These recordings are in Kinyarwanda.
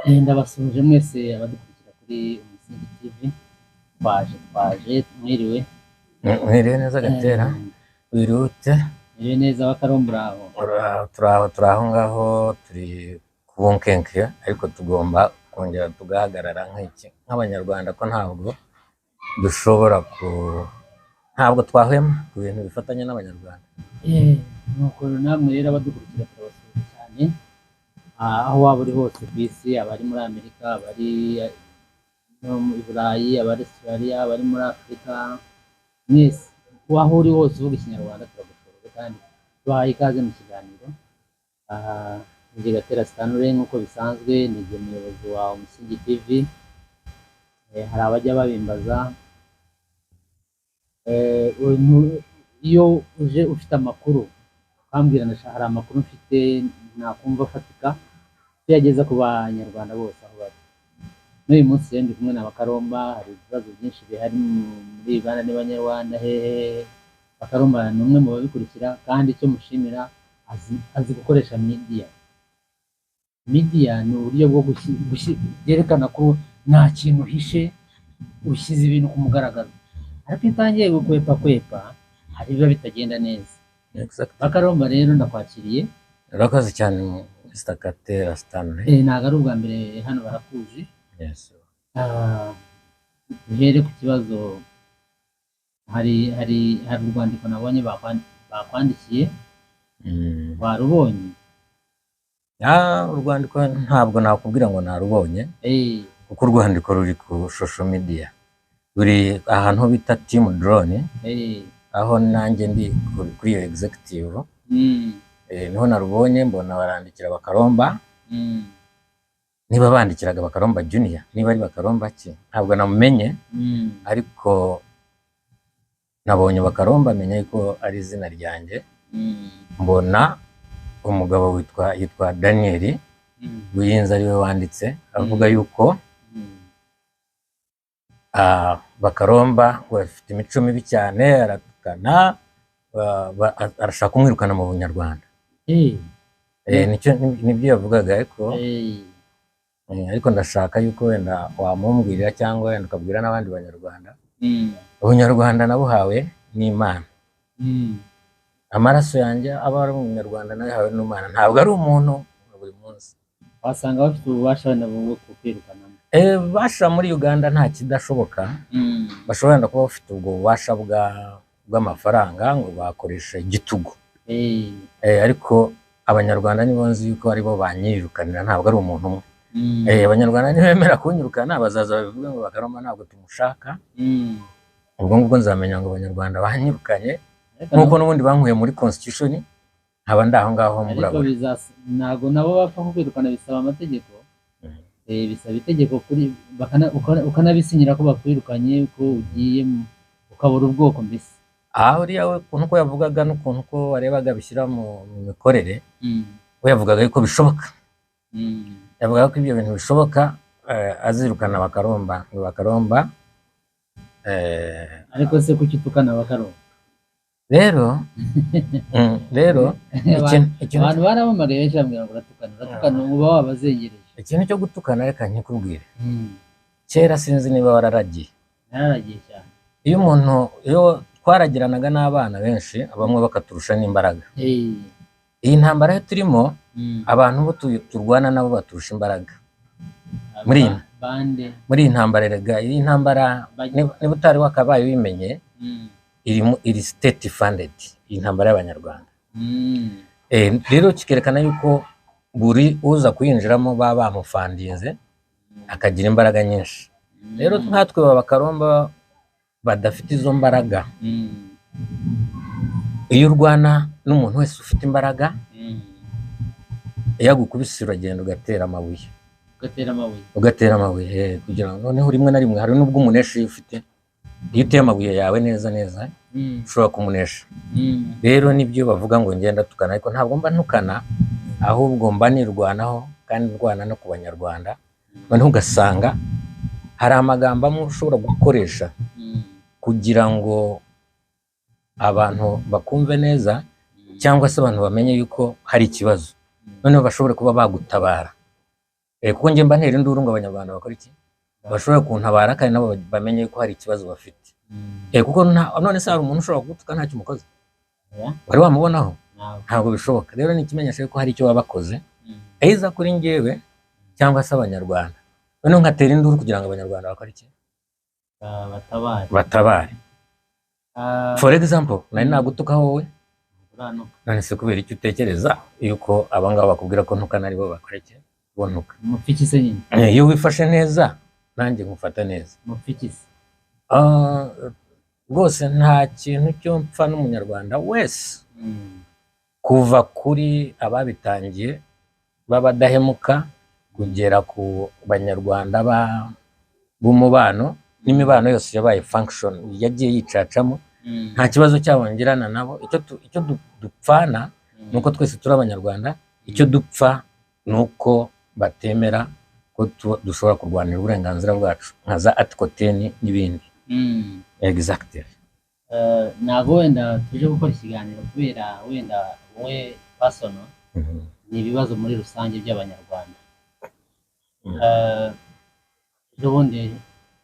Ndabasuje mwese abadukurikira kuri Umusingi TV. Twaje mwiriwe. Mwiriwe neza Gatera, wirute. Mwiriwe neza Bakarombura aho. Turaho ngaho, turi kubunkenke, ariko tugomba kongera tugahagarara nk'abanyarwanda, ko ntabwo twahwema ku bintu bifatanye n'abanyarwanda. Nuko namwe rero abadukurikira turabasuje cyane, aho waba uri hose ku isi, abari muri Amerika, abari no mu Burayi, abari Australia, abari muri Afurika, mwese aho uri hose uvuga ikinyarwanda turagushoboye kandi tubahaye ikaze mu kiganiro. Njye Gatera Stanley nk'uko bisanzwe ni umuyobozi wa Umusingi TV. Hari abajya babimbaza, iyo uje ufite amakuru ukambwira hari amakuru mfite nakumva afatika, tuyageza ku banyarwanda bose aho bari. N'uyu munsi rero ndi kumwe na Bakaromba, hari ibibazo byinshi bihari muri Uganda n'Abanyarwanda. Bakaromba ni umwe mu babikurikira, kandi icyo mushimira azi gukoresha media. Media ni uburyo bwo byerekana ko nta kintu uhishe, ushyize ibintu ku mugaragaro. Ariko iyo utangiye gukwepa hari biba bitagenda neza. Bakaromba rero ndakwakiriye. Urakoze cyane Mr. Gatera Stanley. Ntabwo ari ubwa mbere hano barakuzi. Yes. Duhere ku kibazo. Hari urwandiko nabonye bakwandikiye. Warubonye? Urwandiko ntabwo nakubwira ngo narubonye, kuko urwandiko ruri ku social media, ruri ahantu bita Team Drone, aho nanjye ndi kuri iyo executive. Niho narubonye, mbona barandikira Bakaromba. Niba bandikiraga Bakaromba Junior, niba ari Bakaromba ki ntabwo namumenye, ariko nabonye Bakaromba, menya ko ari izina ryanjye. Mbona umugabo yitwa Daniel Buyinza ariwe wanditse, avuga yuko Bakaromba ngo afite imico mibi cyane, aratukana, arashaka kumwirukana mu Bunyarwanda. Nibyo yavugaga, ariko ndashaka yuko wenda wamumbwirira cyangwa wenda ukabwira n'abandi Banyarwanda. Ubunyarwanda nabuhawe n'Imana. Amaraso yanjye aba ari Umunyarwanda nahawe n'Imana, ntabwo ari umuntu buri munsi. Wasanga bafite ububasha wenda bwo kwirukana. Basha muri Uganda nta kidashoboka. Bashobora wenda kuba bafite ubwo bubasha bw'amafaranga ngo bakoresha igitugu. Ariko Abanyarwanda nibo nzi yuko aribo banyirukanira, ntabwo ari umuntu umwe. Abanyarwanda ntibemera kunyirukana, bazaza babivuga ngo Bakaromba ntabwo tumushaka. Ubwo ngubwo nzamenya ngo Abanyarwanda banyirukanye, nk'uko n'ubundi bankuye muri constitution, nkaba ndaho ngaho murabo. Ntabwo nabo bapfa kwirukana, bisaba amategeko. Bisaba itegeko kuri ukanabisinyira ko bakwirukanye, ko ugiye ukabura ubwoko mbese. Uriya we ukuntu ko yavugaga n'ukuntu ko warebaga bishyira mu mikorere, we yavugaga yuko bishoboka. Yavugaga ko ibyo bintu bishoboka, azirukana Bakaromba. Ariko se kuki tukana Bakaromba? Rero abantu baramamagaye benshi bambwira ngo uratukana uba wabazengereje. Ikintu cyo gutukana reka nkikubwire. Kera sinzi niba wararagiye. Nararagiye cyane. Iyo twaragiranaga n'abana benshi, bamwe bakaturusha n'imbaraga. Iyi ntambara yo turimo, abantu bo turwana nabo baturusha imbaraga. Muri iyi ntambara rega, iyi ntambara niba utari wakabaye wimenye, iri state funded, iyi ntambara y'Abanyarwanda. Rero kikerekana yuko buri uza kuyinjiramo baba bamufandinze akagira imbaraga nyinshi. Rero nkatwe Bakaromba badafite izo mbaraga, iyo urwana n'umuntu wese ufite imbaraga, yagukubise uragenda ugatera amabuye, kugira ngo noneho rimwe na rimwe hari n'ubwo umunesha iyo ufite, iyo uteye amabuye yawe neza ushobora kumunesha. Rero nibyo bavuga ngo ngenda tukana, ariko ntabwo mba ntukana, ahubwo mba nirwanaho, kandi ndwana no ku Banyarwanda. Noneho ugasanga hari amagambo amwe ushobora gukoresha kugira ngo abantu bakumve neza, cyangwa se abantu bamenye yuko hari ikibazo, noneho bashobore kuba bagutabara. kuko njye mba ntera induru ngo abanyarwanda bakora iki bashobora kuntabara kandi nabo bamenye ko hari ikibazo bafite. Kuko none se hari umuntu ushobora kugutuka ntacyo umukoze wari wamubonaho? Ntabwo bishoboka. Rero ni ikimenyesha ko hari icyo wabakoze eiza kuri njyewe cyangwa se abanyarwanda, none nkatera induru kugira ngo abanyarwanda bakore iki batabare. For example, nari nagutuka wowe, none se kubera icyo utekereza yuko abangaba bakubwira ko ntukana ari bo bakora iki bontuka? Mupfiki se nyine iyo wifashe neza nanjye nkufata neza. Mupfiki se rwose nta kintu cyo mpfa n'umunyarwanda wese kuva kuri ababitangiye babadahemuka kugera ku banyarwanda b'umubano n'imibano yose yabaye function yagiye yicacamo, nta kibazo cyabongerana nabo. Icyo dupfana nuko twese turi abanyarwanda, icyo dupfa nuko batemera ko dushobora kurwanira uburenganzira bwacu nka za article 10 n'ibindi. Exactly. Ntabwo wenda tuje gukora ikiganiro kubera wenda wowe personal ni ibibazo muri rusange by'abanyarwanda. Ubundi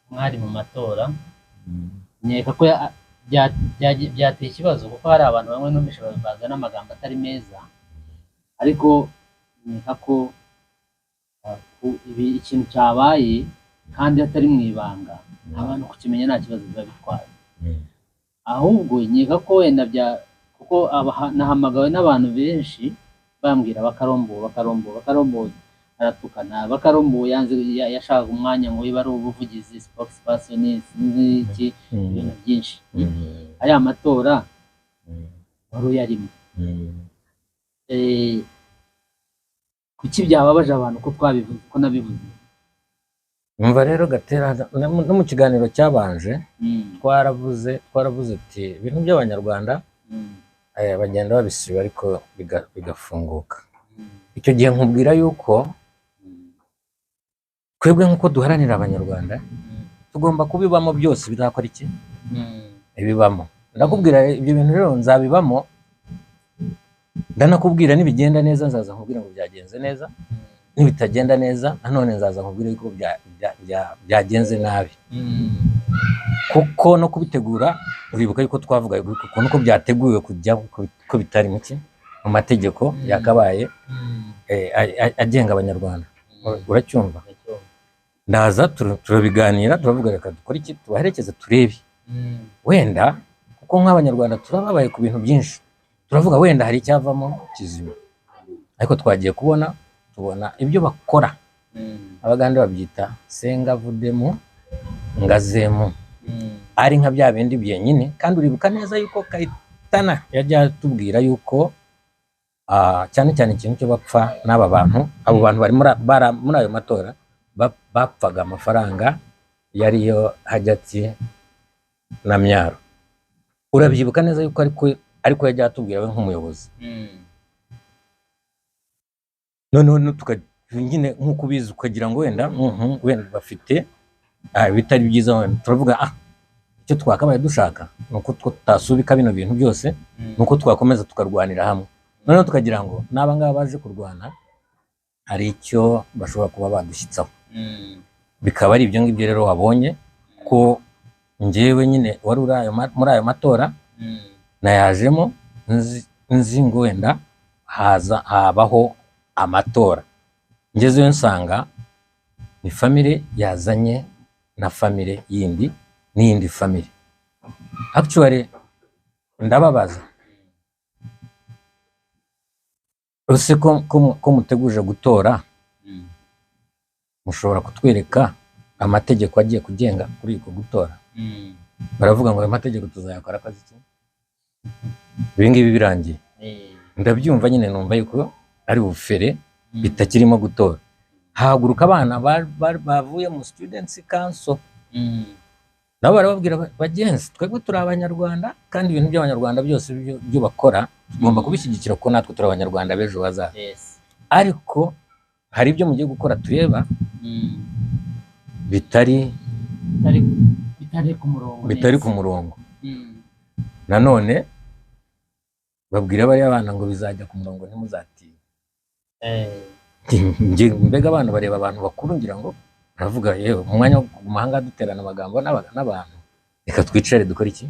mwari mu matora, nkeka ko byateye ikibazo kuko hari abantu bamwe numvishe bazana amagambo atari meza, ariko nkeka ko ikintu cyabaye kandi atari mu ibanga abantu kukimenya nta kibazo biba bitwaye. Ahubwo nkeka ko wenda kuko nahamagawe n'abantu benshi bambwira bakarombo aratukana, bakarombo yanze yashaka umwanya ngo iba ari ubuvugizi spokesperson n'iki ibintu byinshi. Aya matora wari uyarimo, kuki byababaje abantu ko twabivuze ko nabivuze? Umva rero Gatera, no mu kiganiro cyabanje twaravuze ati ibintu by'abanyarwanda bagenda babisiba ariko bigafunguka. Icyo gihe nkubwira yuko twebwe nk'uko duharanira abanyarwanda tugomba kubibamo byose bizakora iki ibibamo. Ndakubwira ibyo bintu rero nzabibamo, ndanakubwira nibigenda neza nzaza nkubwira ngo byagenze neza, nibitagenda neza nanone nzaza nkubwira yuko byagenze nabi. Kuko no kubitegura uribuka yuko twavuga kuko nuko byateguwe kujya ko bitari muke mu mategeko yakabaye agenga abanyarwanda. Uracyumva? Ndaza turabiganira, turavuga reka dukora iki, tubaherekeze turebe wenda, kuko nk'abanyarwanda turababaye ku bintu byinshi, turavuga wenda hari icyavamo kizima. Ariko twagiye tubona ibyo bakora, abagande babyita senga vudemu ngazemu, ari nka bya bindi byenyine. Kandi uribuka neza yuko Kayitana yajya tubwira yuko cyane cyane ikintu cyo bapfa n'aba bantu, abo bantu bari muri ayo matora bapfaga amafaranga yariyo Hajati na Myaro. Urabyibuka neza yuko ariko yajya atubwira we nk'umuyobozi. None nyine nk'uko ubizi ukagira ngo wenda bafite bitari byiza. Turavuga icyo twakabaye dushaka nuko tutasubika bino bintu byose, nuko twakomeza tukarwanira hamwe. Noneho tukagira ngo n'aba ngaba baje kurwana hari icyo bashobora kuba badushyitsaho. Bikaba ari ibyo ngibyo rero wabonye ko njyewe nyine wari muri ayo matora nayajemo nzi ngo wenda habaho amatora. Ngezeyo nsanga ni family yazanye na family yindi n'iyindi family. Actually ndababaza, ese ko muteguje gutora mushobora kutwereka amategeko agiye kugenga kuri uko gutora? Baravuga ngo ayo mategeko tuzayakora akazi iki? Ibingibi birangiye ndabyumva nyine, numva yuko ari bufere bitakirimo gutora. Haguruka abana bavuye mu students council, nabo barababwira bagenzi, twebwe turi abanyarwanda kandi ibintu by'abanyarwanda byose byo bakora tugomba kubishyigikira ko natwe turi abanyarwanda b'ejo hazaza. Ariko hari ibyo mugiye gukora tureba bitari ku murongo. Nanone babwira bariya bana ngo bizajya ku murongo ntimuzatinye. mbega abantu bareba abantu bakuru ngira ngo baravuga yewe umwanya wo mu mahanga duterana amagambo n'abantu reka twicare dukora iki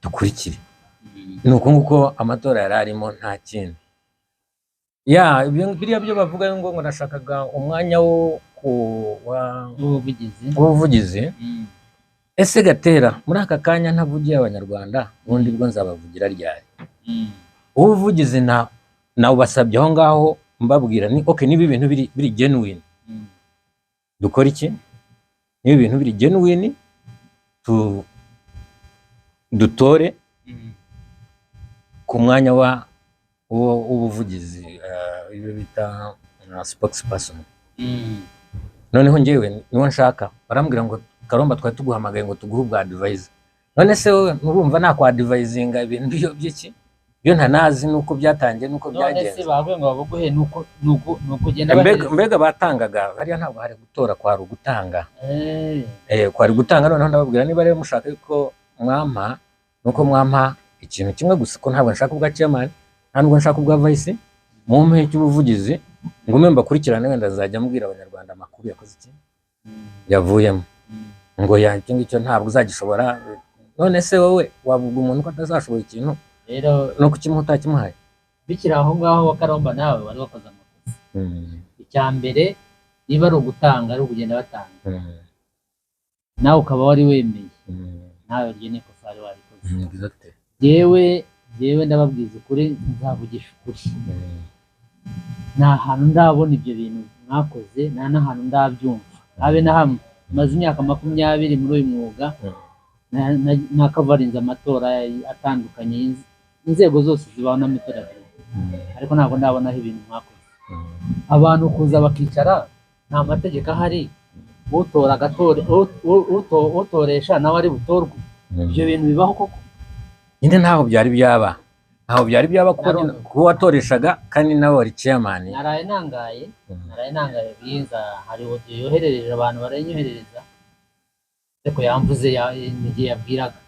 dukurikire nuko nguko amatora yari arimo nta kindi biriya byo bavuga ngo nashakaga umwanya wo w'ubuvugizi ese Gatera muri aka kanya ntavugiye abanyarwanda ubundi bwo nzabavugira ryari ubuvugizi nawe basabye aho ngaho mbabwira ni okay niba ibintu biri genuine dukora iki niba ibintu biri genuine dutore ku mwanya w'ubuvugizi ibyo bita spokesperson noneho njyewe niwo nshaka barambwira ngo Karomba twari tuguhamagaye ngo tuguhe ubwa advice none se urumva nakwa advisinga ibintu byo byiki byo ntanazi nuko byatangiye nuko byagenze none se bavuye ngo babuguhe nuko genda mbega batangaga hariya ntabwo hari gutora kwari ugutanga kwari gutanga noneho ndababwira niba rero mushaka yuko mwampa nuko mwampa ikintu kimwe gusa ko ntabwo nshaka ubwa chairman nta nubwo nshaka ubwa vice mu mpe cy'ubuvugizi ngume mbakurikirane wenda zajya mbwira abanyarwanda amakuru yakoze iki yavuyemo ngo icyo ngicyo ntabwo uzagishobora none se wowe wavuga umuntu ko atazashobora ikintu rero no kukimuha utakimuhaye bikiri aho ngaho wa Karomba nawe wari wakoze amakosa icya mbere niba ari ugutanga ari ukugenda batanga nawe ukaba wari wemeye nawe ryo ni kosa wari warikoze yewe ndababwiza ukuri nzavugisha ukuri nta hantu ndabona ibyo bintu mwakoze nta n'ahantu ndabyumva habe na hamwe maze imyaka 20 muri uyu mwuga nakavarinze amatora atandukanye inzego zose zibaho n'amatora ariko ntabwo ndabonaho ibintu mwakoze abantu kuza bakicara nta mategeko ahari utora agatore utoresha nawe ari butorwe ibyo bintu bibaho koko nyine ntaho byari byaba kuko watoreshaga kandi nawe wari chairman naraye nangaye biza hari audio yoherereje abantu baranyoherereza ariko yamvuze igihe yabwiraga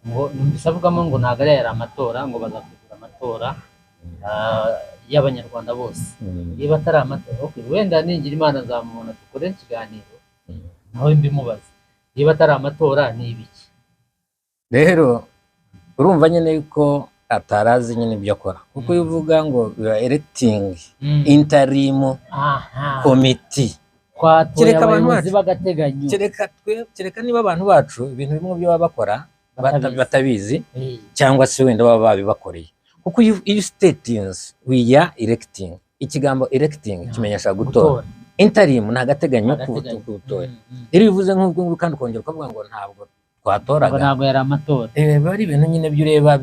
ngo ndisavugamo ngo ntago ari amatora ngo bazategura amatora y'abanyarwanda bose niba atari amatora okay wenda ningira Imana nzamubona dukore ikiganiro nawe mbimubaza niba atari amatora ni ibiki rero urumva nyine yuko atarazi nyine ibyo akora kuko uvuga ngo electing interim committee kereka abantu bagateganyo kereka niba abantu bacu ibintu bimwe byo bakora batabizi cyangwa se wenda baba babibakoreye kuko iyo statements we are electing ikigambo electing kimenyesha gutora interim nta gateganyo kugutora iri bivuze nk'ubwo kandi kongera kuvuga ngo ntabwo twatoraga ntabwo yari amatora bari ibintu nyine byo ureba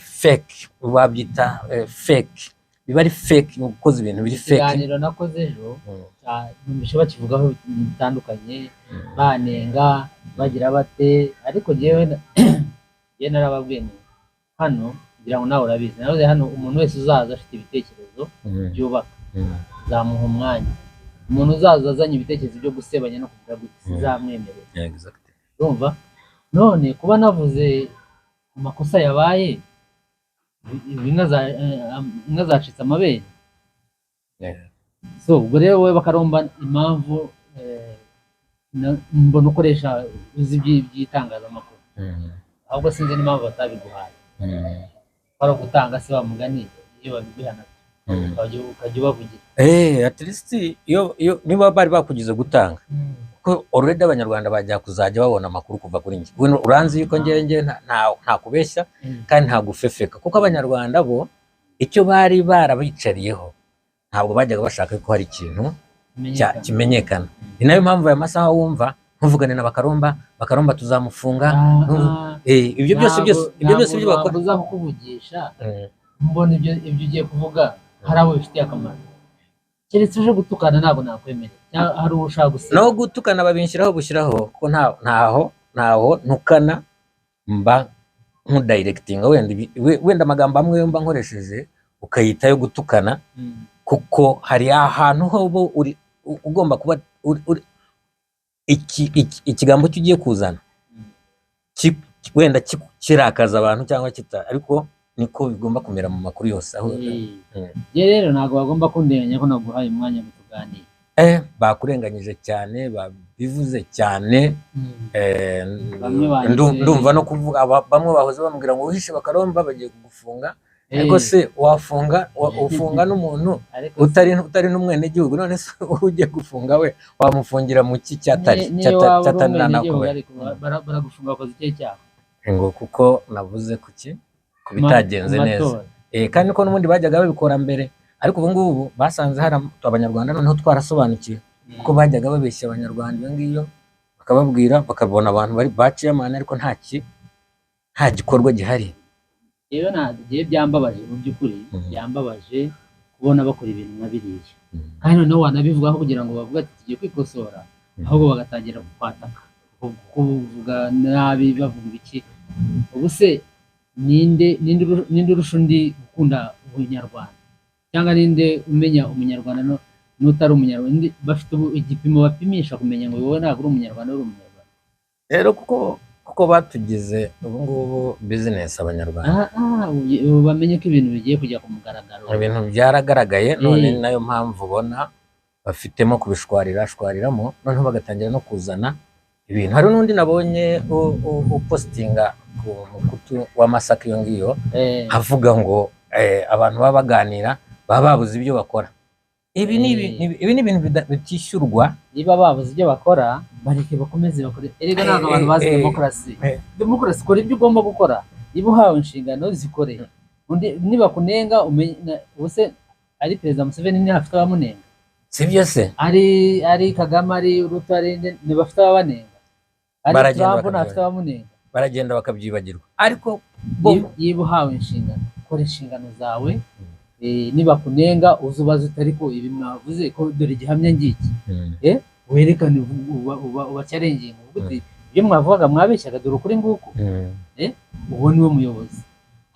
fake babyita fake biba ari fake gukoza ibintu biri fake ikiganiro nakoze ejo numvise bakivugaho bitandukanye banenga bagira bate ariko jewe narababwiye hano ngira ngo nawe urabizi nawe hano umuntu wese uzaza afite ibitekerezo byubaka zamuha umwanya umuntu uzaza azanye ibitekerezo byo gusebanya no kugira gute sizamwemerera urumva none kuba navuze amakosa yabaye inka zacitse amabere so ubwo rero wowe Bakaromba impamvu mbona ukoresha uzi by'itangazamakuru ahubwo sinzi n'impamvu batabiguhaye para gutanga se bamugani iyo babiguhana ukajya ubavugira at least iyo niba bari bakugize gutanga ko already abanyarwanda bajya kuzajya babona amakuru kuva kuri njye uranzi yuko njye nta kubeshya kandi nta gufefeka kuko abanyarwanda bo icyo bari barabicariyeho ntabwo bajyaga bashaka ko hari ikintu kimenyekana ni nayo mpamvu aya masaha wumva ntuvugane na Bakaromba tuzamufunga ibyo byose byo bakora uzakuvugisha mbona ibyo ugiye kuvuga hari abo bifitiye akamaro keretse uje gutukana ntabwo nakwemerera hari ushaka gusa no gutukana babinshyiraho bushyiraho ko ntaho ntukana mba nk'udirecting wenda amagambo amwe mba nkoresheje ukayita yo gutukana kuko hari ahantu ho ugomba kuba ikigambo cyugiye kuzana wenda kirakaza abantu cyangwa kita ariko niko bigomba kumera mu makuru yose aho. Je rero ntago bagomba kundenganya ko naguhaye umwanya ngo tuganire. Bakurenganyije cyane, babivuze cyane. Ndumva no kuvuga bamwe bahoze bambwira ngo uhishe bakaromba bagiye kugufunga. Ariko se ufunga n'umuntu utari n'umwene gihugu, none se uje gufunga we wamufungira mu ki cyatanana ko baragufunga koze icyo cyaha ngo kuko navuze kuki kubitagenze neza. Kandi ko n'ubundi bajyaga babikora mbere, ariko ubu ngubu basanze hari abanyarwanda noneho twarasobanukiwe kuko bajyaga babeshya abanyarwanda iyo ngiyo bakababwira bakabona abantu bari baciye amana ariko nta gikorwa gihari. Rero nagiye byambabaje mu by'ukuri, byambabaje kubona bakora ibintu na biriya. Kandi noneho wanabivugaho kugira ngo bavuga ati tugiye kwikosora, ahubwo bagatangira kwataka kuvuga nabi bavuga iki. Ubu se ninde urusha undi gukunda ubunyarwanda, cyangwa ninde umenya umunyarwanda n'utari umunyarwanda? Bafite igipimo bapimisha kumenya ngo wowe ntabwo uri umunyarwanda uri umunyarwanda. Rero kuko batugize ubu ngubu business abanyarwanda bamenye ko ibintu bigiye kujya ku mugaragaro, ibintu byaragaragaye. None nayo mpamvu ubona bafitemo kubishwariramo, noneho bagatangira no kuzana ibintu. Hari n'undi nabonye upostinga ku mukutu w'Amasaka iyo ngiyo avuga ngo abantu baba baganira baba babuze ibyo bakora. Ibi ni ibintu bitishyurwa. Niba babuze ibyo bakora bareke bakomeze bakore. Erega ntabwo abantu bazi demokarasi kora ibyo ugomba gukora, niba uhawe inshingano zikore. Niba kunenga ubuse ari Perezida Museveni ntafite abamunenga, sibyo se? Ari Kagame, ari Ruto, ntibafite ababanenga, ari Trump ntafite abamunenga, baragenda bakabyibagirwa. Ariko yiba uhawe inshingano, kora inshingano zawe. Niba kunenga uzubaza utari ko ibi mwavuze ko dore gihamya ngiki, werekane ubacyarenginga uvuga ibyo mwavugaga mwabeshyaga dore ukuri nguko. Uwo niwe muyobozi.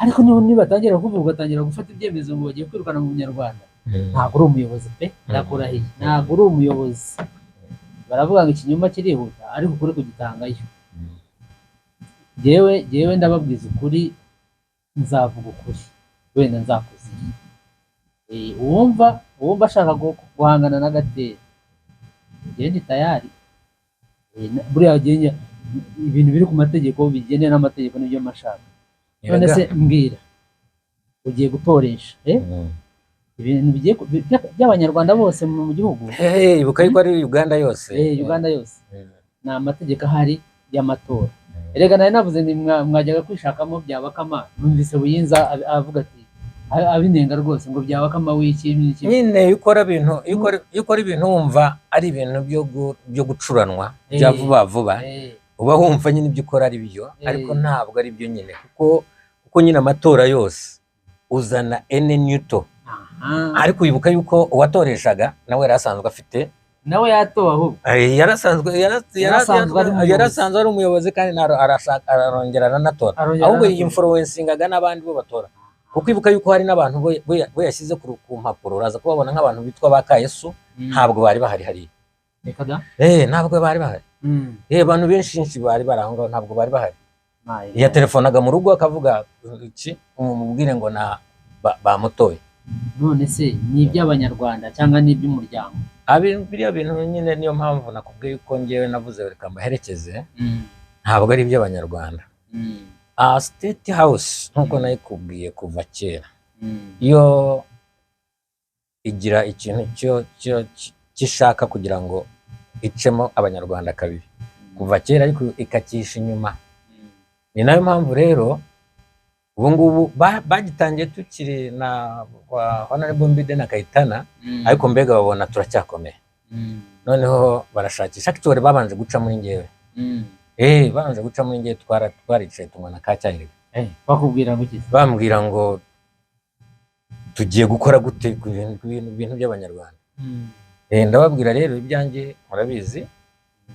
Ariko niba batangira kuvuga ugatangira gufata ibyemezo ngo bagiye kwirukana mu Bunyarwanda, ntabwo uri umuyobozi pe, ndakurahiye, ntabwo uri umuyobozi. Baravuga ngo ikinyoma kirihuta ariko ukuri kugitangayo. Jewe ndababwiza ukuri, nzavuga ukuri, wenda nzakuziye. Uwumva ashaka guhangana n'agatera, genda tayari. Buriya genya ibintu biri ku mategeko, bigene n'amategeko n'ibyo mashaka. None se mbwira, ugiye gutoresha ibintu bigiye by'abanyarwanda bose mu gihugu. Ibuka yuko ari Uganda yose. Uganda yose ni amategeko ahari y'amatora. Erega nawe navuze ni mwajyaga kwishakamo byabakama. Numvise Buyinza avuga ati abinenga rwose ngo byabakama w'iki nyine ukora ibintu wumva ari ibintu byo gucuranwa bya vuba uba wumva nyine ibyo ukora ari byo, ariko ntabwo ari byo nyine, kuko nyine amatora yose uzana Newton. Ariko wibuka yuko uwatoreshaga nawe yarasanzwe afite, nawe yatowe ahubwo yarasanzwe ari umuyobozi, kandi arongera aranatora, ahubwo yinfluencingaga n'abandi bo batora. Kuko ibuka yuko hari n'abantu bo yashyize ku mpapuro, uraza kubabona nk'abantu bitwa ba Kayesu, ntabwo bari bahari hariya. Ntabwo bari bahari. Abantu benshi bari bari aho ngaho, ntabwo bari bahari. Yatelefonaga mu rugo akavuga iki, umubwire ngo bamutoye. None se ni iby'abanyarwanda cyangwa ni iby'umuryango? Biriya bintu nyine niyo mpamvu nakubwiye yuko ngewe navuze reka mbaherekeze, ntabwo ari iby'abanyarwanda. State House nkuko nayikubwiye kuva kera, iyo igira ikintu cyo gishaka kugira ngo icemo abanyarwanda kabiri kuva kera, ariko ikakisha inyuma. Ni nayo mpamvu rero ubu ngubu bagitangiye tukiri na Honorable Mbide na Kayitana, ariko mbega babona turacyakomeye. Noneho barashakisha, actually babanje guca muri ngewe. Babanje guca muri ngewe, twaricaye tunywa na kacyahirwa. Bakubwira ngo iki? Bambwira ngo tugiye gukora gute ku bintu by'abanyarwanda. Ndababwira rero ibyanjye murabizi,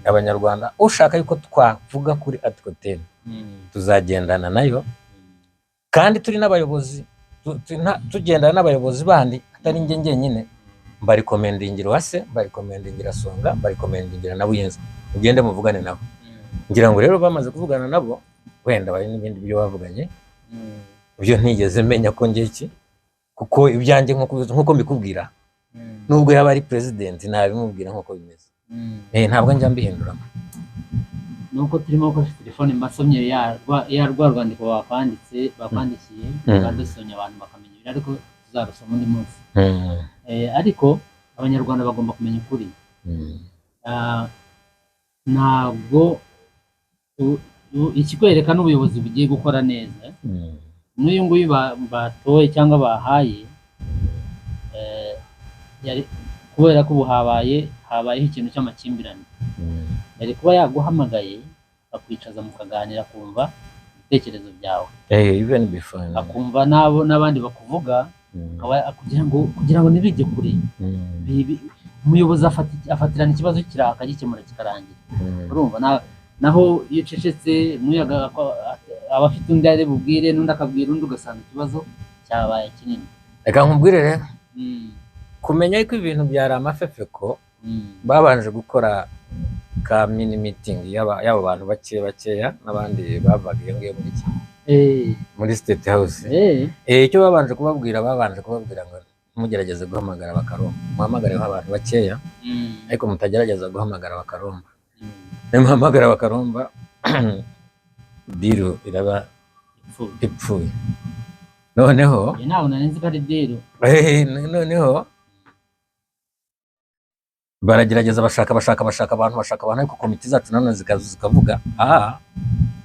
abanyarwanda ushaka yuko twavuga kuri Article 10 tuzagendana nayo, kandi turi n'abayobozi, tugendana n'abayobozi bandi atari nge nyine. Mbari komendingira Uwase, mbari komendingira Songa, mbari komendingira na Buyinza, ugende muvugane nabo. Ngira ngo rero bamaze kuvugana nabo, wenda bari n'ibindi byo bavuganye, ibyo ntigeze menya ko ngiye iki kuko ibyanjye nkuko mbikubwira nubwo yaba ari president nabimubwira nkuko bimeze ntabwo njya mbihindura nuko turimo gukoresha telefone mbasomye ya rwandiko bakwandikiye badusomye abantu bakamenya ibiri ariko tuzarusoma undi munsi ariko abanyarwanda bagomba kumenya ukuri ntabwo ikikwereka n'ubuyobozi bugiye gukora neza n'uyu nguyu batoye cyangwa bahaye kubera ko ubu habayeho ikintu cy'amakimbirane yari kuba yaguhamagaye akakwicaza mukaganira akumva ibitekerezo byawe akumva n'abandi bakuvuga kugira ngo ntibijye kure umuyobozi afatirana ikibazo akagikemura kikarangira urumva naho iyo ucecetse n'uyaga aba afite undi ari bubwire n'undi akabwira undi ugasanga ikibazo cyabaye kinini reka nkubwire rero kumenya ko ibintu byari amafefeko babanje gukora ka mini meeting y'aba bantu bakeya n'abandi bavaga iyo ngiyo muri State House icyo babanje kubabwira ngo mugerageze guhamagara bakaromba muhamagareho abantu bakeya ariko mutagerageza guhamagara bakaromba muhamagara bakaromba diro iraba ipfuye noneho ntabwo narinzi ko ari diro noneho baragerageza bashaka abantu ariko komite zacu nanone zikavuga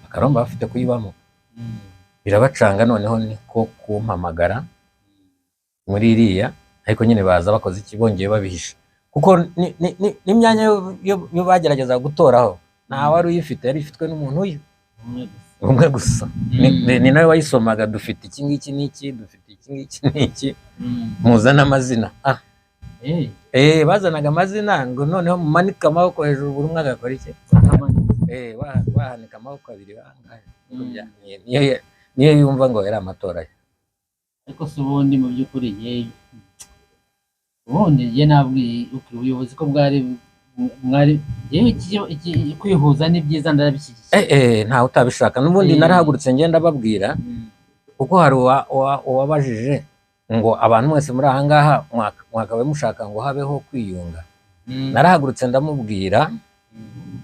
bakaromba bafite kuyibamo birabacanga noneho niko kumpamagara muri iriya ariko nyine baza bakoze iki bongeye babihisha kuko n'imyanya yo bagerageza gutoraho nta wari uyifite yari ifitwe n'umuntu umwe gusa ni nawe wayisomaga dufite iki ngiki n'iki dufite iki ngiki n'iki muzana amazina bazanaga amazina ngo noneho mumanike amaboko hejuru buri umwe agakora iki bahanika amaboko abiri niyo yumva ngo yari amatora ye ariko si ubundi mu by'ukuri ubundi njye nabwiye ubuyobozi ko mwari kwihuza ni byiza ndarabishyigikiye ntawe utabishaka n'ubundi narahagurutse ngenda babwira kuko hari uwabajije ngo abantu mwese muri aha ngaha mwakabaye mushaka ngo habeho kwiyunga narahagurutse ndamubwira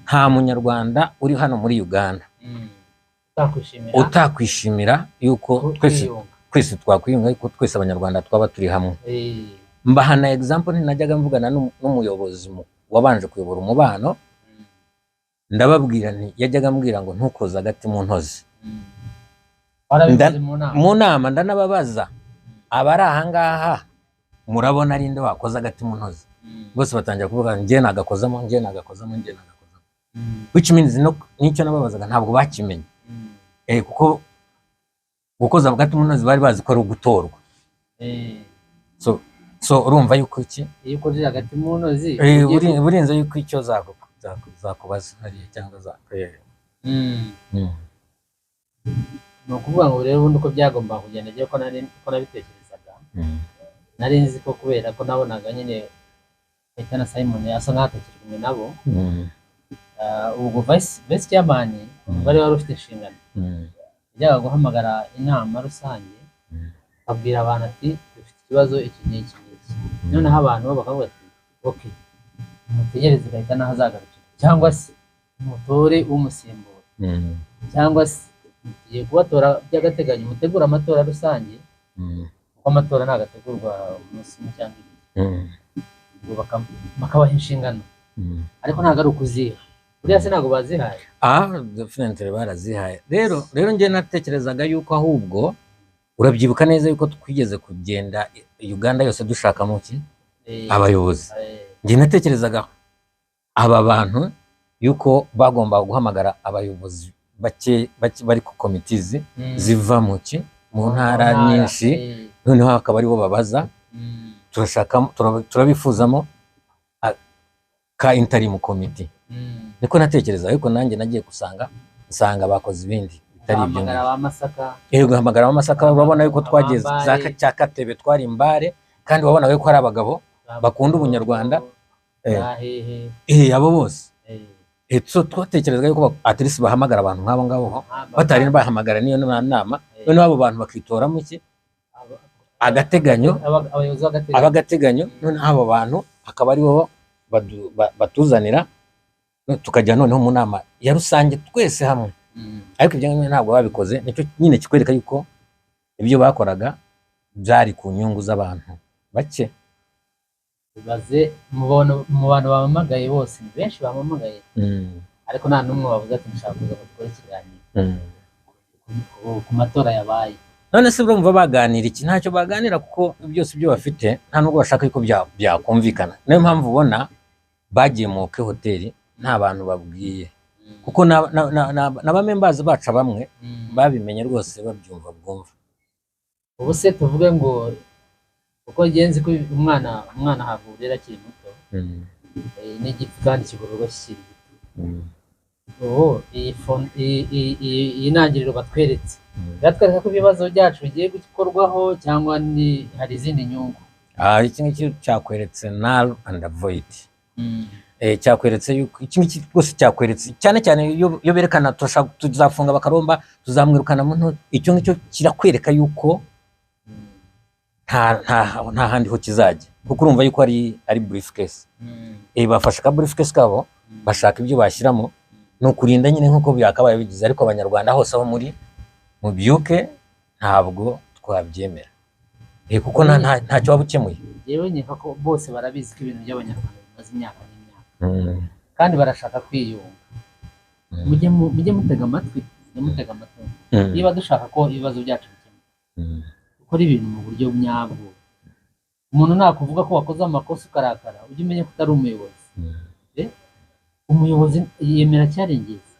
nta munyarwanda uri hano muri Uganda utakwishimira yuko twese twakwiyunga yuko twese abanyarwanda twaba turi hamwe mbahana example najyaga mvugana n'umuyobozi wabanje kuyobora umubano ndababwira nti yajyaga ambwira ngo ntukoze agati mu ntozi mu nama ndanababaza abari aha ngaha murabona ari nde wakoze agati mu ntozi bose batangira kuvuga njye nagakozamo which means n'icyo nababazaga ntabwo bakimenye kuko gukoza agati mu ntozi bari bazi ko ari ugutorwa so urumva yuko iki iyo ukoze agati mu ntozi burinze yuko icyo zakubaza hariya cyangwa zakwere ni ukuvuga ngo rero ubundi uko byagomba kugenda njyewe ko nabitekerezaga nari nzi ko kubera ko nabonaga nyine Leta na Simon asa nk'atakirwa nabo ubwo vice chairman bari ufite inshingano yajyaga guhamagara inama rusange abwira abantu ati dufite ikibazo iki n'iki noneho abantu bakavuga ati okay mutegereze Leta naho azagarukira cyangwa se mutore umusimbura cyangwa se tugiye kubatora by'agateganyo mutegura amatora rusange kuko amatora ntagategurwa umunsi umwe cyangwa ibiri bakabaha inshingano ariko ntabwo ari ukuziha buriya se ntabwo bazihaye definitely barazihaye rero njye natekerezaga yuko ahubwo urabyibuka neza yuko twigeze kugenda Uganda yose dushaka muki abayobozi njye natekerezaga aba bantu yuko bagomba guhamagara abayobozi bake bari ku komitizi ziva muki mu ntara nyinshi noneho akaba aribo babaza turabifuzamo ka interim committee niko natekereza ariko nanjye nagiye nsanga bakoze ibindi bitari ibyo guhamagara amasaka urabona yuko twageze cya Katebe twari imbare kandi wabona yuko hari abagabo bakunda ubunyarwanda abo bose twatekerezaga yuko at least bahamagara abantu nk'abo ngabo batari bahamagara niyo nama none abo bantu bakitoramo iki agateganyo abagateganyo none abo bantu akaba ari bo batuzanira tukajya noneho mu nama ya rusange twese hamwe. Ariko ibyo ntabwo babikoze, nicyo nyine kikwereka yuko ibyo bakoraga byari ku nyungu z'abantu bake. Baze mu bantu bamamagaye bose ni benshi bamamagaye, ariko nta n'umwe wavuze ati nshaka kuza gukora ikiganiro ku matora yabaye. None se urumva baganira iki? Ntacyo baganira kuko byose ibyo bafite nta nubwo bashaka yuko byakumvikana. Niyo mpamvu ubona bagiye mu hoteli nta bantu babwiye, kuko n'abamembazi bacu bamwe babimenye rwose babyumva bwumva. Ubu se tuvuge ngo uko genzi ko umwana havurira akiri muto n'igiti kandi kigororwa kikiri gito. Iyi ntangiriro batweretse biratwereka ko ibibazo byacu bigiye gukorwaho cyangwa hari izindi nyungu. Iki ngiki cyakweretse null and void. Cyakweretse yuko iki ngiki rwose cyakweretse cyane cyane iyo berekana tuzafunga bakaromba tuzamwirukana muntu, icyo ngicyo kirakwereka yuko nta handi ho kizajya, kuko urumva yuko ari briefcase. Bafashe ka briefcase kabo bashaka ibyo bashyiramo no kurinda nyine nkuko byakabaye bigize, ariko abanyarwanda hose aho muri mu byuke ntabwo twabyemera kuko ntacyo wabukemuye. Yewe nyeka ko bose barabizi ko ibintu by'abanyarwanda bimaze imyaka n'imyaka kandi barashaka kwiyunga. Mujye mutega amatwi, niba dushaka ko ibibazo byacu bikemuka ukora ibintu mu buryo nyabwo. Umuntu nakuvuga ko wakoze amakosa ukarakara, ujye umenya ko utari umuyobozi. Umuyobozi yemera cyarengeze,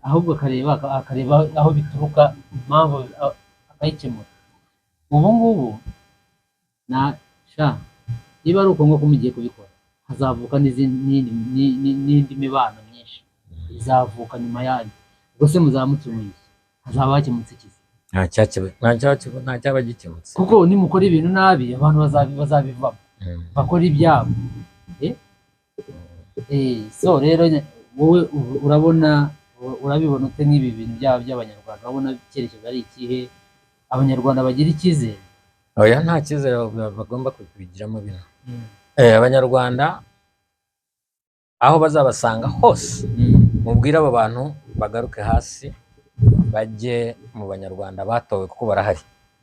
ahubwo akareba aho bituruka, impamvu akayikemura. Ubu ngubu niba ari uko ngo mugiye kubikora, hazavuka n'indi mibano myinshi izavuka nyuma yanyu. Ubwo se muzamutumuye hazaba hakemutse iki? Nta cyaba gikemutse, kuko nimukora ibintu nabi abantu bazabivamo bakora ibyabo. So rero wowe urabibona ute nk'ibi bintu by'abanyarwanda? Urabona icyerekezo ari ikihe? Abanyarwanda bagira icyizere? Oya, nta cyizere bagomba kubigiramo bino. Abanyarwanda aho bazabasanga hose mubwire abo bantu bagaruke hasi bajye mu banyarwanda batowe, kuko barahari.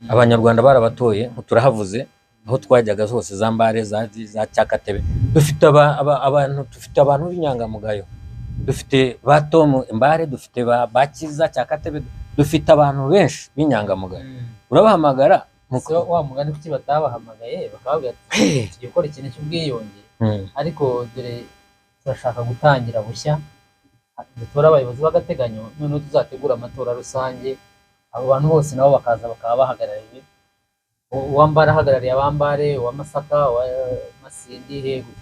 Abanyarwanda barabatoye, turahavuze aho twajyaga hose, za Mbare, za Cyakatebe. Dufite abantu b'inyangamugayo, dufite ba Tom Mbare, dufite ba Kiza Cyakatebe, dufite abantu benshi b'inyangamugayo. Urabahamagara wa mugani kuki batabahamagaye bakababwira ati tugiye gukora ikintu cy'ubwiyunge, ariko dore turashaka gutangira bushya, dutora abayobozi b'agateganyo, noneho tuzategura amatora rusange. Abo bantu bose nabo bakaza bakaba bahagarariye, uwambara ahagarariye abambare, uwa Masaka, uwa Masindi, hego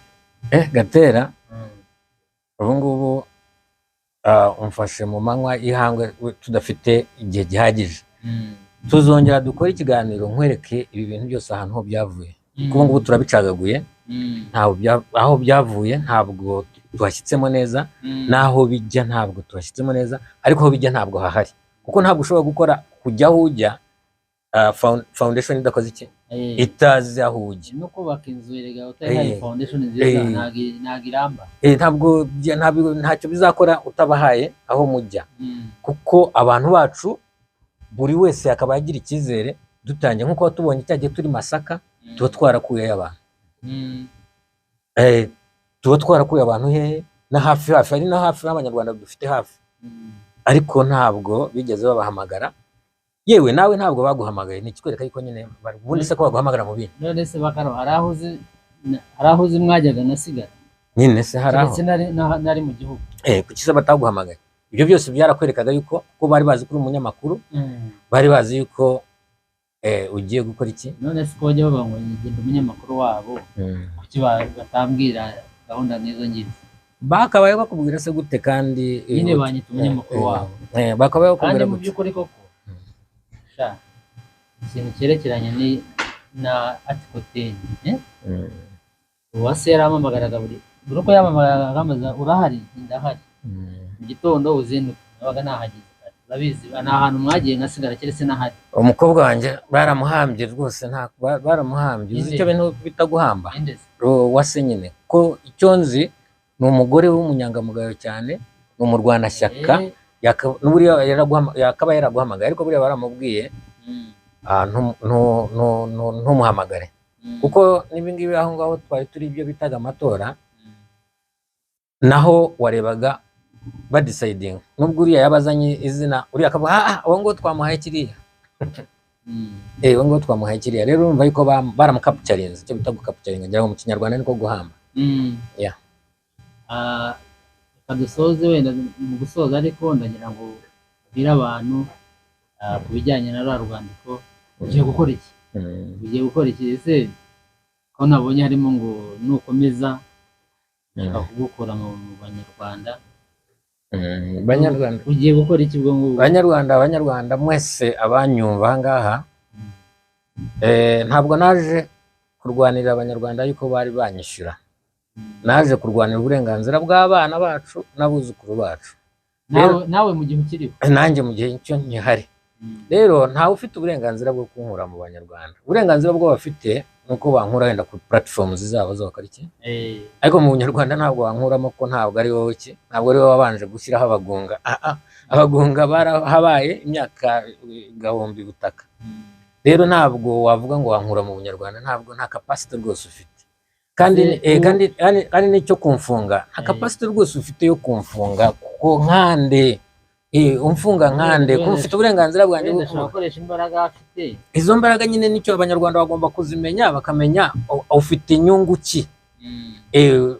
Gatera. Ubu ngubu umfashe mu manywa ihangwe tudafite igihe gihagije, tuzongera dukora ikiganiro nkwereke ibi bintu byose ahantu ho byavuye. Kuko ngubu turabicagaguye, aho byavuye ntabwo tuhashyitsemo neza, naho bijya ntabwo tuhashyitsemo neza, ariko aho bijya ntabwo hahari. Kuko ntabwo ushobora gukora kujya aho ujya foundation idakoze iki, itazi aho ujya. No kubaka inzu erega utari foundation nziza ntabwo iramba. Ntacyo bizakora utabahaye aho mujya. Kuko abantu bacu buri wese akaba yagira icyizere. Dutangiye nkuko tubonye cyagiye turi Masaka, tuba twarakuye abantu. Tuba twarakuye abantu hehe na hafi ari na hafi n'abanyarwanda dufite hafi, ariko ntabwo bigeze babahamagara. Yewe nawe ntabwo baguhamagaye, ni ikikwereka yuko nyine ubundi se ko baguhamagara mu bindi. None se bakaro hari aho uzi mwajyaga nasigara nyine se hari aho nari mu gihugu kuki se bataguhamagaye? Ibyo byose byarakwerekaga yuko bari bazi kuri umunyamakuru, bari bazi yuko ugiye gukora iki. None se ko bajya bavuga ngo ngende umunyamakuru wabo, kuki batambwira gahunda n'izo ngizi? Bakabaye bakubwira se gute kandi nyine banyita umunyamakuru wabo? Bakabaye bakubwira kandi mu by'ukuri koko ikintu cyerekeranye na Atikoteni, Uwase yaramamagaraga buri uko yamamagaraga amaza urahari, ndahari mu gitondo uzinduka, nabaga nahagize kare. urabizi ni ahantu mwagiye ngasigara keretse n'ahari. Umukobwa wanjye baramuhambye rwose, nta baramuhambye. Uzi icyo bintu bita guhamba? Wase nyine ko icyo nzi ni umugore w'umunyangamugayo cyane, ni umurwanashyaka, n'uburiya yakaba yaraguhamagaye, ariko buriya baramubwiye ntumuhamagare, kuko n'ibingibi aho ngaho twari turi ibyo bitaga amatora, naho warebaga badeciding, nubwo uriya yabazanye izina, uriya akavuga uwo ngo twamuhaye kiriya uwo ngo twamuhaye kiriya. Rero urumva yuko baramukapucarinze, icyo bita gukapucaringa, ngira ngo mu Kinyarwanda niko guhamba. Kadusoze wenda mu gusoza, ariko ndagira ngo ubwire abantu ku bijyanye na rwa rwandiko ugiye gukora iki? Ugiye gukora iki? Ese ko nabonye harimo ngo nukomeza kugukora mu Banyarwanda, ugiye gukora iki ubwo ngubwo? Banyarwanda mwese abanyumva aha ngaha, ntabwo naje kurwanira Abanyarwanda yuko bari banyishyura, naje kurwanira uburenganzira bw'abana bacu n'abuzukuru bacu. Nawe mu gihe ukiriho, nanjye mu gihe cyo nkihari. Rero ntawe ufite uburenganzira bwo kunkura mu Banyarwanda. Uburenganzira bwo bafite nuko bankura wenda ku platforms zabo z'abakariki, ariko mu Bunyarwanda ntabwo bankuramo, ko ntabwo ari wowe ntabwo ari wowe wabanje gushyiraho abagunga. Abagunga barahabaye imyaka gahumbi butaka. Rero ntabwo wavuga ngo wankura mu Bunyarwanda, ntabwo, nta capacity rwose ufite. Kandi n'icyo kumfunga, nta capacity rwose ufite yo kumfunga, kuko nkande umfunga nkande, ko ufite uburenganzira bwanjye bwo gukoresha imbaraga afite. Izo mbaraga nyine nicyo Abanyarwanda bagomba kuzimenya, bakamenya ufite inyungu ki.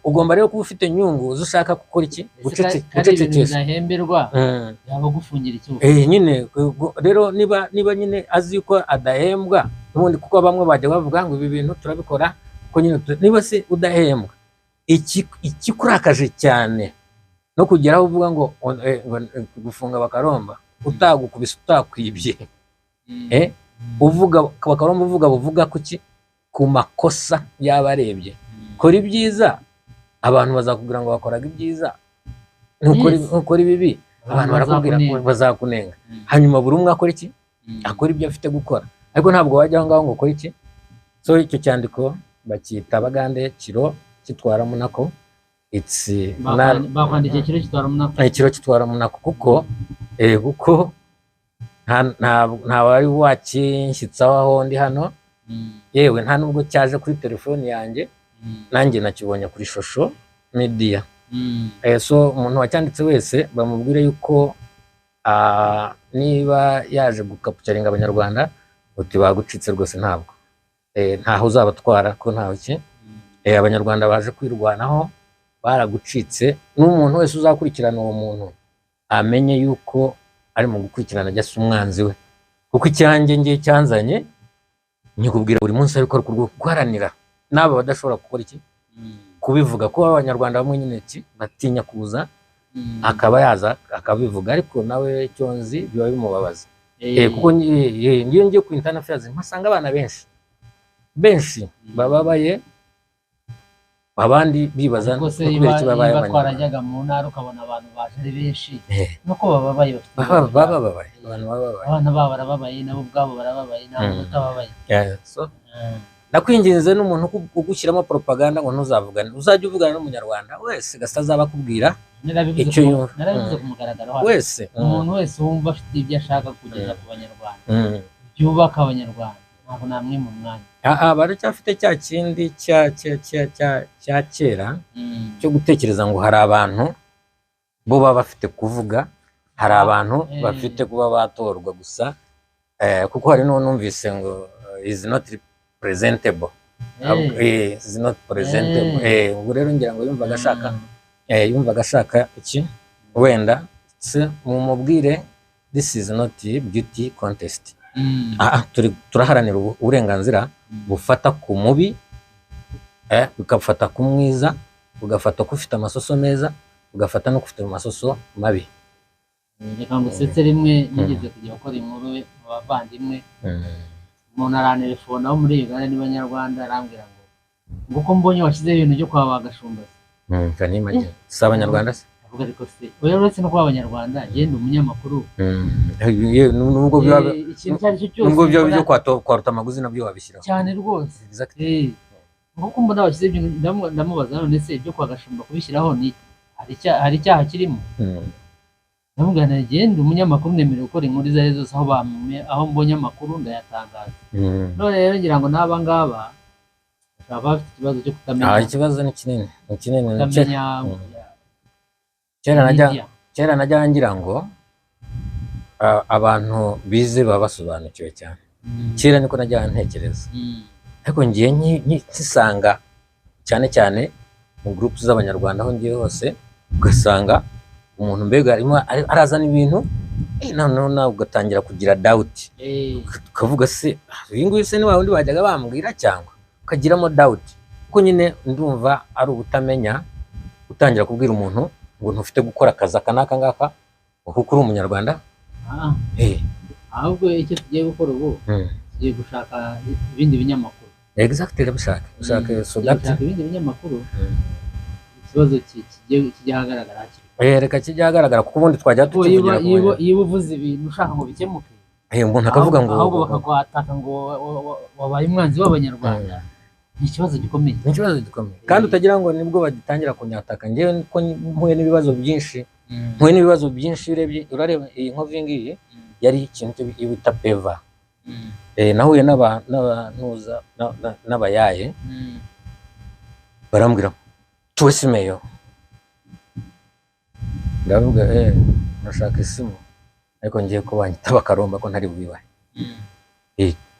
Ugomba rero kuba ufite inyungu ushaka gukora iki, gucecekesha ntahemberwa, yaba gufungira iki? Nyine rero niba nyine azi ko adahembwa, ubundi kuko bamwe bajya bavuga ngo ibi bintu turabikora ko nyine, niba se udahembwa, ikikurakaje cyane no kugeraho uvuga ngo gufunga bakaromba, utagukubise utakwibye, uvuga bakaromba, uvuga kuki, ku makosa yabarebye. Kora ibyiza, abantu bazakubwira ngo bakoraga ibyiza, nukora ibibi abantu barakubwira ngo bazakunenga. Hanyuma buri umwe akora iki, akora ibyo afite gukora, ariko ntabwo wajya aho ngaho ngo ukora iki. So icyo cyandiko bakita Bagande Kiro kitwara Munako. Bakwandikiye Kiro kitwara Munako. Kiro kitwara Munako kuko nta wari wakinshyitsaho aho ndi hano, yewe nta nubwo cyaje kuri telefoni yanjye, nanjye nakibonye kuri social media. So umuntu wacyanditse wese bamubwire yuko niba yaje gukapucaringa Abanyarwanda, uti bagucitse rwose, ntaho uzabatwara, ko ntaho ki. Abanyarwanda baje kwirwanaho, baragucitse. N'umuntu wese uzakurikirana uwo muntu amenye yuko ari mu gukurikirana ajya se umwanzi we, kuko icyanjye ngiye cyanzanye nyikubwira buri munsi, ariko guharanira n'aba badashobora gukora iki, kubivuga, ko Abanyarwanda bamwe nyine batinya kuza akaba yaza akabivuga, ariko nawe icyo nzi biba bimubabaza. Kuko ngiye ngiye ku internet affairs mpasanga abana benshi bababaye, abandi bibaza ko iki babaye. Twarajyaga mu ntara ukabona abantu baje ari benshi, nuko bababaye, bababaye, abana babo barababaye, nabo ubwabo barababaye, nabo batababaye. So nakwinginze n'umuntu ugushyiramo propaganda ngo ntuzavugane, uzajya uvugana n'Umunyarwanda wese gasazaba akubwira icyo yumva. Narabivuze ku mugaragaro wese, umuntu wese wumva afite ibyo ashaka kugeza ku Banyarwanda, byubaka Abanyarwanda, ntabwo namwe mu mwanya. Baracyafite cya kindi cya kera cyo gutekereza ngo hari abantu bo baba bafite kuvuga, hari abantu bafite kuba batorwa gusa, kuko hari numvise ngo is not presentable, is not presentable. Ubwo rero ngira ngo yumvaga ashaka iki, wenda mumubwire this is not beauty contest. Turaharanira uburenganzira bufata ku mubi, bugafata ku mwiza, bugafata ko ufite amasoso meza, bugafata no kufite amasoso mabi. Reka ngusetse rimwe nigeze kujya gukora inkuru mu bavandimwe, umuntu arantelefona wo muri Uganda n'Abanyarwanda, arambwira ngo uko mbonye washyizeho ibintu byo kwa Bagashumba. Kanimage si Abanyarwanda se? uvuga ariko se oya uretse no kuba abanyarwanda genda umunyamakuru nubwo biba ikintu cyari cyo cyose nubwo byo kwaruta amaguzi nabyo wabishyiraho cyane rwose nkuko mbona abashyize ibyo ndamubaza none se ibyo kwa Gashumba kubishyiraho ni hari icyaha kirimo ndamubwira genda umunyamakuru nemerewe gukora inkuru izo ari zose aho mbonye amakuru ndayatangaza none rero ngira ngo n'aba ngaba bashobora bafite ikibazo cyo kutamenya ikibazo ni kinini kutamenya kera najya ngira ngo abantu bize baba basobanukiwe cyane kera niko najya ntekereza ariko ngiye nkisanga cyane cyane mu group z'abanyarwanda aho ngiye hose ugasanga umuntu mbega arimo arazana ibintu noneho nawe ugatangira kugira doubt ukavuga se uyu nguyu se ni wa wundi bajyaga bambwira cyangwa ukagiramo doubt kuko nyine ndumva ari ubutamenya utangira kubwira umuntu ngo ntufite gukora akazi aka n'aka ngaka kuko uri umunyarwanda ahubwo icyo tugiye gukora ubu tugiye gushaka ibindi binyamakuru exactly bishaka ibindi binyamakuru ikibazo kijya ahagaragara reka kijya ahagaragara kuko ubundi twajya tukivugira iyo uvuze ibintu ushaka ngo bikemuke umuntu akavuga ngo ahubwo bakakwataka ngo wabaye umwanzi w'abanyarwanda ni ikibazo gikomeye kandi utagira ngo nibwo bagitangira kunyataka njyewe niko mpuye n'ibibazo byinshi urareba iyi nkovu ngiyi yari ikintu cyo bita peva nahuye n'abayaye barambwira tuwe simeyo ndavuga nashaka isimu ariko ngiye ko banyita bakaromba ko ntari bubibahe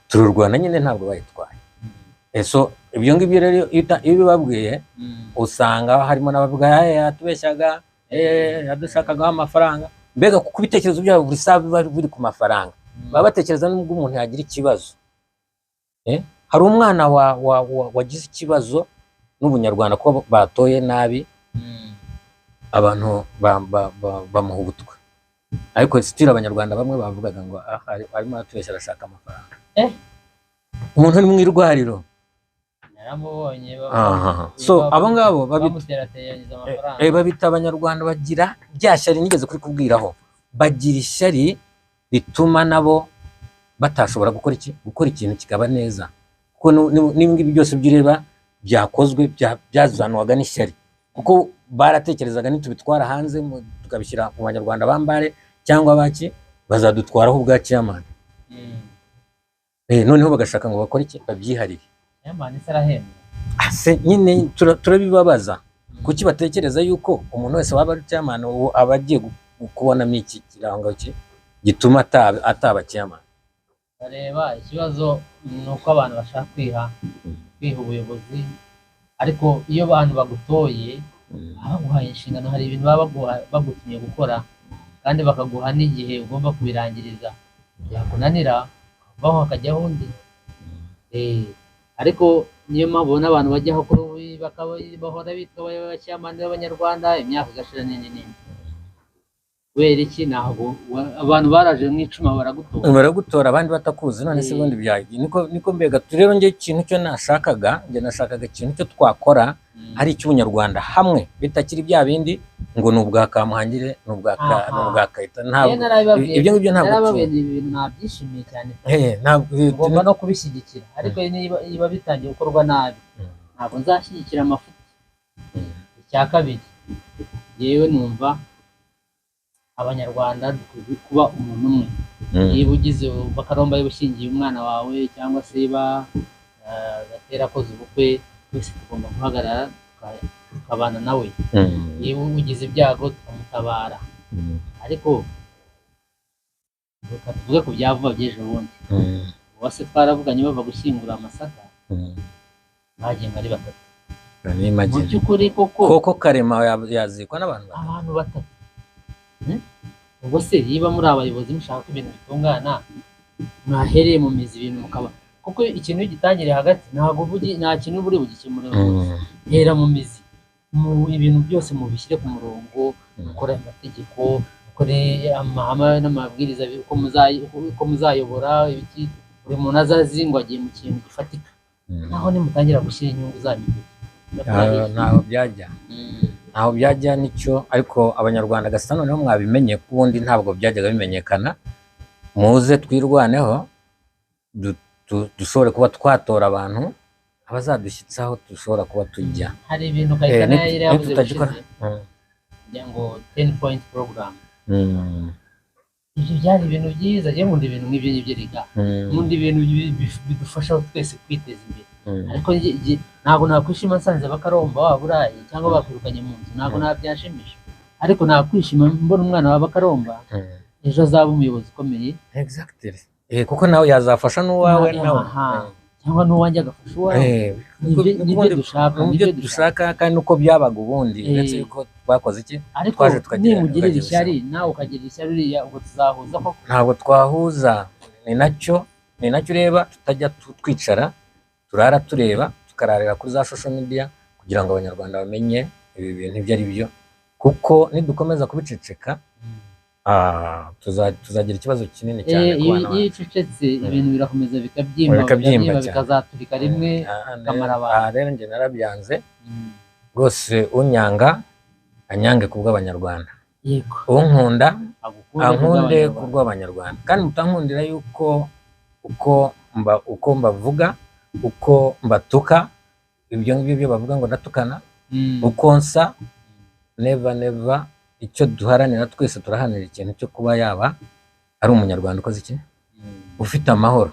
tururwana nyine ntabwo bayitwaye so ibyo ngibyo rero iyo bibabwiye usanga harimo n'abavuga yatubeshyaga yadushakagaho amafaranga mbega kuko ibitekerezo byabo buri saha biba biri ku mafaranga baba batekereza n'ubwo umuntu yagira ikibazo hari umwana wagize ikibazo n'ubunyarwanda ko batoye nabi abantu bamuha ubutwe ariko sitira abanyarwanda bamwe bavugaga ngo arimo atubeshya arashaka amafaranga umuntu ni mu irwariro naramubonye so abo ngabo bamuterateranyiriza amafaranga babita abanyarwanda bagira bya shyari nigeze kuri kubwiraho bagira ishyari bituma nabo batashobora gukora ikintu kikaba neza kuko n'ibingibi byose by'ureba byakozwe byazanwaga n'ishyari kuko baratekerezaga nitubitwara hanze tukabishyira mu banyarwanda bambare cyangwa baki bazadutwaraho ubwa cyamani noneho bagashaka ngo bakore iki babyiharire nyine turabibabaza kuki batekereza yuko umuntu wese waba ari cyamani aba agiye kubonamo iki kirango gituma ataba cyamani bareba ikibazo ni uko abantu bashaka kwiha ubuyobozi ariko iyo abantu bagutoye baguhaye inshingano hari ibintu baba bagutumye gukora kandi bakaguha n'igihe ugomba kubirangiriza byakunanira baho hakajyaho undi ariko niyo mpamvu n'abantu bajyaho kuri bahora bitwa abacyamani b'abanyarwanda imyaka igashira n'indi kubera iki ntabwo abantu baraje mu icuma baragutora abandi batakuzi none se ubundi byagiye niko mbega rero njye ikintu cyo nashakaga ikintu cyo twakora hari icy'ubunyarwanda hamwe bitakiri bya bindi ngo ni ubwa Kamuhangire ni ubwa Kayita ntabwo ibyo ngibyo ntabwo ibintu nabyishimiye cyane ngomba no kubishyigikira ariko niba bitangiye gukorwa nabi ntabwo nzashyigikira amafuti icya kabiri yewe numva abanyarwanda dukwiye kuba umuntu umwe niba ugize bakaromba bushingiye umwana wawe cyangwa se gatera akoze ubukwe twese tugomba guhagarara tukabana nawe niba ugize ibyago tukamutabara ariko tuvuge ku byavuba by'ejo bundi bose twaravuganye bava gushyingura amasaka bagenga ari batatu mu by'ukuri koko Karema yazikwa n'abantu batatu ubwo se niba muri abayobozi mushaka ko ibintu bitungana mwahereye mu mizi ibintu mukaba kuko ikintu gitangiriye hagati nta kintu buri bugikemure hera mu mizi ibintu byose mubishyire ku murongo mukore amategeko mukore amahame n'amabwiriza uko muzayobora ibiki buri muntu azazi ngo agiye mu kintu gifatika naho nimutangira gushyira inyungu zanyu ntaho byajya aho byajya nicyo, ariko abanyarwanda gasa noneho mwabimenye ko ubundi ntabwo byajyaga bimenyekana. Muze twirwaneho dushobore kuba twatora abantu abazadushyitsaho dushobora kuba tujya. Hari ibintu Kayitana yari yavuze bishize kugira ngo 10 point program. Ibyo byari ibintu byiza, je nkunda ibintu nk'ibyo n'ibyeriga, nkunda ibintu bidufasha twese kwiteza imbere. Ariko ntabwo nakwishima nsanze bakaromba waburaye cyangwa bakwirukanye mu nzu, ntabwo nabyashimisha. Ariko nakwishima mbona umwana wa bakaromba ejo azaba umuyobozi ukomeye. Exactly. Kuko nawe yazafasha n'uwawe nawe cyangwa n'uwanjye agafasha uwawe. Nibyo dushaka kandi uko byabaga ubundi, uretse yuko twakoze iki twaje tukagira nimugirira ishyari nawe ukagira ishyari uriya ubwo tuzahuza koko. Ntabwo twahuza, ni nacyo ureba tutajya twicara turara tureba tukararira kuri za social media kugira ngo abanyarwanda bamenye ibi bintu ibyo ari byo, kuko nidukomeza kubiceceka tuzagira ikibazo kinini cyane ku bana. Iyo icecetse ibintu birakomeza bikabyimba bikazaturika rimwe kamara abantu. Rero njye narabyanze rwose, unyanga anyange kubw'abanyarwanda, unkunda ankunde kubw'abanyarwanda, kandi mutankundira yuko uko mbavuga, uko mbatuka, ibyo ngibyo byo bavuga ngo ndatukana, uko nsa, never. Icyo duharanira twese turahanira ikintu cyo kuba yaba ari umunyarwanda ukoze iki ufite amahoro.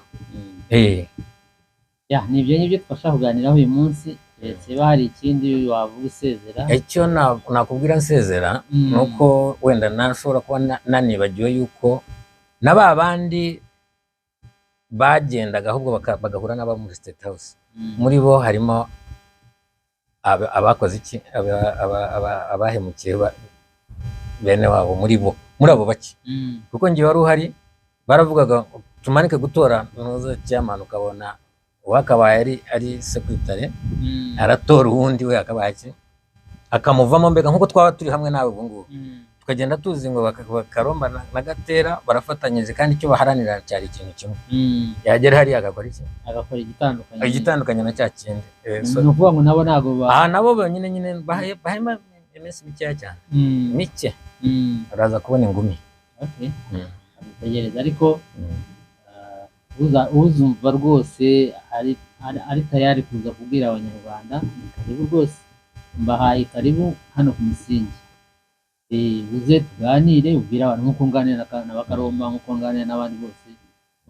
Nibyo nibyo twashaka kuganiraho uyu munsi. Seba hari ikindi wavuga usezera? Icyo nakubwira nsezera nuko wenda nashobora kuba nanibagiwe yuko naba bandi bagendaga ahubwo bagahura n'aba muri State House, muri bo harimo abakoze iki, abahemukiye bene wabo muri abo bake. Kuko ngiye wari uhari baravugaga tumanike gutora nuza cyamana, ukabona wakabaye ari secretary aratora uwundi we akabaye iki akamuvamo, mbega nkuko twaba turi hamwe nawe ubu ngubu tukagenda tuzi ngo bakaromba na Gatera barafatanyije, kandi icyo baharanira cyari ikintu kimwe. Yagera hari agakora iki, agakora igitandukanye na cya kindi. Ni ukuvuga ngo nabo ntago nabo bonyine bahema iminsi mikeya cyane, mike araza kubona ingumi. Tegereza, ariko uzumva rwose ari tayari kuza kubwira abanyarwanda karibu rwose, mbahaye karibu hano ku Musingi. Uze tuganire, ubwira abantu nk'uko nganira na Bakaromba, nk'uko nganira n'abandi bose.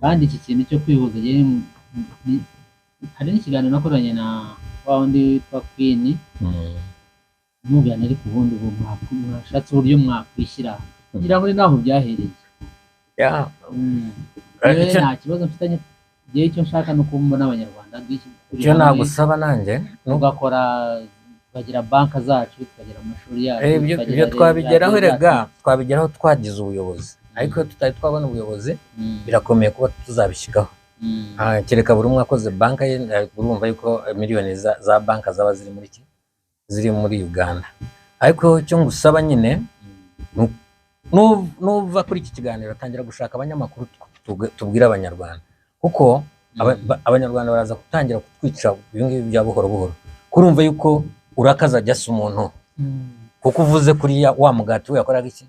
Kandi iki kintu cyo kwihuza, hari n'ikiganiro nakoranye na wa wundi witwa Queen, mubiyane ariko ubundi mwashatse uburyo mwakwishyira kugira ngo naho byahereye. Nta kibazo mfitanye, igihe icyo nshaka no kumbona abanyarwanda. Icyo nagusaba nanjye ugakora, tukagira banka zacu, tukagira amashuri yacu. Ibyo twabigeraho, rega twabigeraho twagize ubuyobozi, ariko tutari twabona ubuyobozi birakomeye kuba tuzabishyikaho. Kereka buri umwe akoze banka ye, urumva yuko miliyoni za banka zaba ziri muri Uganda. Ariko icyo ngusaba nyine nuva kuri iki kiganiro tangira gushaka abanyamakuru tubwira abanyarwanda, kuko abanyarwanda baraza gutangira kutwica ibingibi bya buhoro buhoro. Kurumva yuko urakaza jyasa umuntu kuko uvuze kuri wa mugati we yakoraga iki,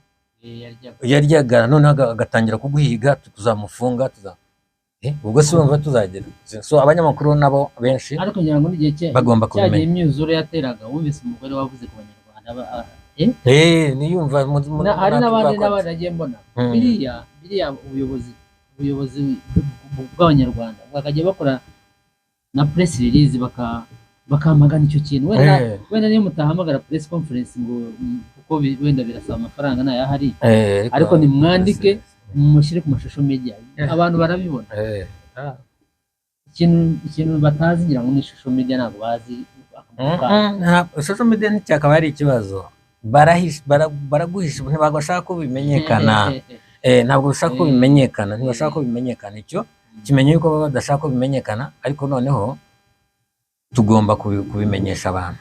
yaryaga, none agatangira kuguhiga, tuzamufunga ubwo se urumva tuzagera. So abanyamakuru nabo benshi ariko ngira ngo n'igihe bagomba kubimenya. Cyagiye imyuzure yateraga, wumvise umugore wavuze ku banyarwanda niyumva hari n'abandi nagiye mbona biriya ubuyobozi bw'abanyarwanda bakajya bakora na press release bakamagana icyo kintu. Wenda niyo mutahamagara press conference ngo kuko wenda birasaba amafaranga nayahari, ariko nimwandike mushyire ku mashusho media, abantu barabibona. Ikintu batazi ngira ngo ni social media, ntabwo bazi. Social media nticyakaba ari ikibazo, baraguhisha, ntibashaka ko bimenyekana. Ntabwo bashaka ko bimenyekana, ntibashaka ko bimenyekana. Icyo kimenye yuko baba badashaka ko bimenyekana, ariko noneho tugomba kubimenyesha abantu.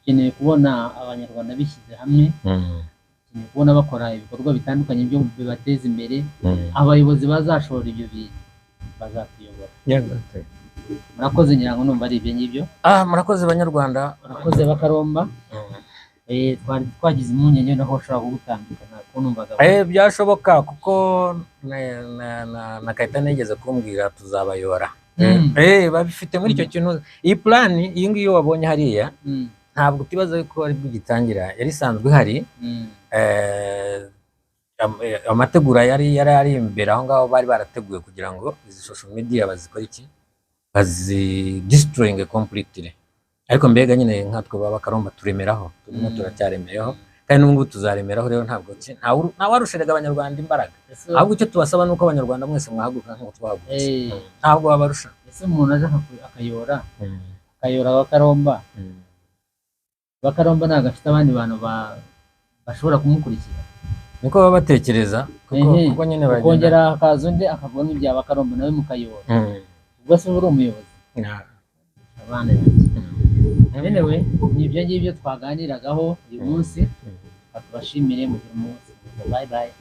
Dukeneye kubona abanyarwanda bishyize hamwe, dukeneye kubona bakora ibikorwa bitandukanye byo bibateza imbere. Abayobozi bazashora ibyo bintu bazatuyobora. murakoze ngira ngo numva ari ibyo ngibyo. Murakoze Banyarwanda, murakoze Bakaromba. Twari twagize impungenge naho ushobora kugutandukana ko numvaga byashoboka kuko na Kayitani yigeze kumbwira tuzabayora. Babifite muri icyo kintu. Iyi plan iyi ngiyo wabonye hariya ntabwo utibaza ko ari bwigitangira, yari sanzwe hari. Amategura yari imbere aho ngaho, bari barateguye kugira ngo izi social media bazikora iki, bazi destroying completely. Ariko mbega nyine nkatwe Bakaromba turemeraho, turimo turacyaremeyeho, kandi n'ubwo tuzaremeraho. Rero ntabwo nta warushiraga Abanyarwanda imbaraga, ahubwo icyo tubasaba nuko Abanyarwanda mwese mwahaguruka nk'uko twahagurutse. Ntabwo wabarusha. Ese umuntu aje akayora Bakaromba ntabwo afite abandi bantu bashobora kumukurikira, niko baba batekereza, kuko nyine kongera hakaza undi akavuga ibya Bakaromba nawe mukayora. Ubwo se uri umuyobozi abana anyway, ni ibyo ngibyo twaganiragaho uyu munsi. Tubashimire mu munsi. Bye bye.